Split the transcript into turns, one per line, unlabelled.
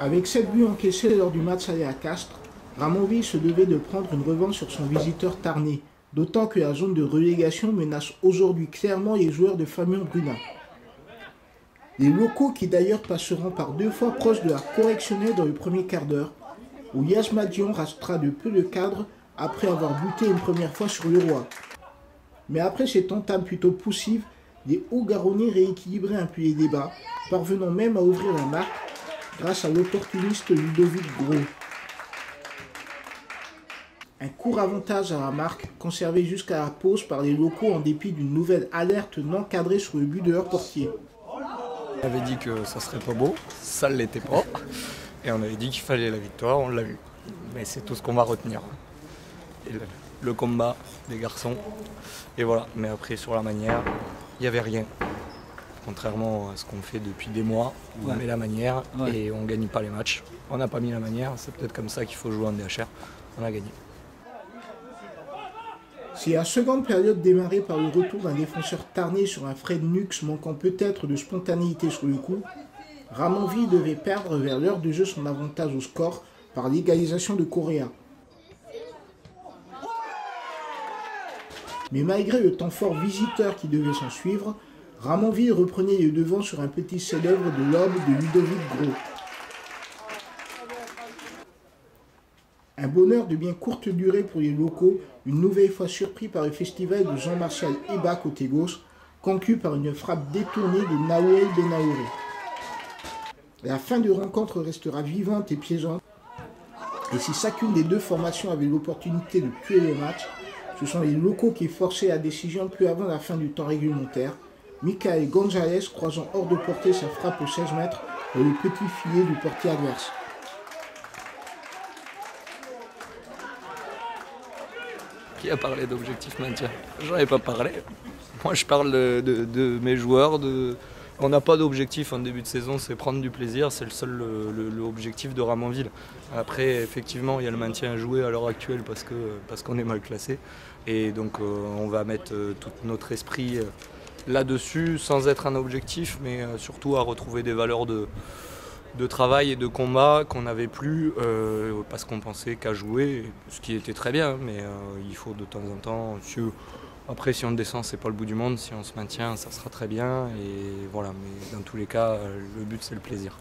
Avec 7 buts encaissés lors du match aller à Castres, Ramonville se devait de prendre une revanche sur son visiteur Tarnais, d'autant que la zone de relégation menace aujourd'hui clairement les joueurs de Famion-Bruna. Les locaux qui d'ailleurs passeront par 2 fois proches de la correctionnelle dans le premier quart d'heure, où Yasmadion restera de peu le cadre après avoir buté une première fois sur le Roi. Mais après cette entame plutôt poussive, les Hauts-Garonnais rééquilibraient un peu les débats, parvenant même à ouvrir la marque grâce à l'opportuniste Ludovic Gros. Un court avantage à la marque, conservé jusqu'à la pause par les locaux en dépit d'une nouvelle alerte non cadrée sur le but de leur portier.
On avait dit que ça serait pas beau, ça ne l'était pas, et on avait dit qu'il fallait la victoire, on l'a eu. Mais c'est tout ce qu'on va retenir. Et le combat des garçons, et voilà. Mais après sur la manière, il n'y avait rien. Contrairement à ce qu'on fait depuis des mois, où on met la manière et on ne gagne pas les matchs. On n'a pas mis la manière, c'est peut-être comme ça qu'il faut jouer en DHR, on a gagné.
Si la seconde période démarrait par le retour d'un défenseur tarné sur un Fred Nux manquant peut-être de spontanéité sur le coup, Ramonville devait perdre vers l'heure de jeu son avantage au score par l'égalisation de Correa. Mais malgré le temps fort visiteur qui devait s'en suivre, Ramonville reprenait le devant sur un petit chef-d'œuvre de l'homme de Ludovic Gros. Un bonheur de bien courte durée pour les locaux, une nouvelle fois surpris par le festival de Jean-Martial Eba côté gauche, conclu par une frappe détournée de Naouel Benaouré. La fin de rencontre restera vivante et piégeante, et si chacune des deux formations avait l'opportunité de tuer le match, ce sont les locaux qui forçaient la décision peu avant la fin du temps réglementaire, Michael Gonzalez croisant hors de portée sa frappe aux 16 mètres dans le petit filet du portier adverse.
Qui a parlé d'objectif maintien? J'en ai pas parlé. Moi je parle de mes joueurs. On n'a pas d'objectif en début de saison, c'est prendre du plaisir, c'est le seul objectif de Ramonville. Après effectivement il y a le maintien à jouer à l'heure actuelle parce qu'on est mal classé. Et donc on va mettre tout notre esprit là-dessus sans être un objectif, mais surtout à retrouver des valeurs de travail et de combat qu'on n'avait plus parce qu'on pensait qu'à jouer, ce qui était très bien, mais il faut de temps en temps. Après, si on descend, c'est pas le bout du monde. Si on se maintient, ça sera très bien. Et voilà. Mais dans tous les cas, le but, c'est le plaisir.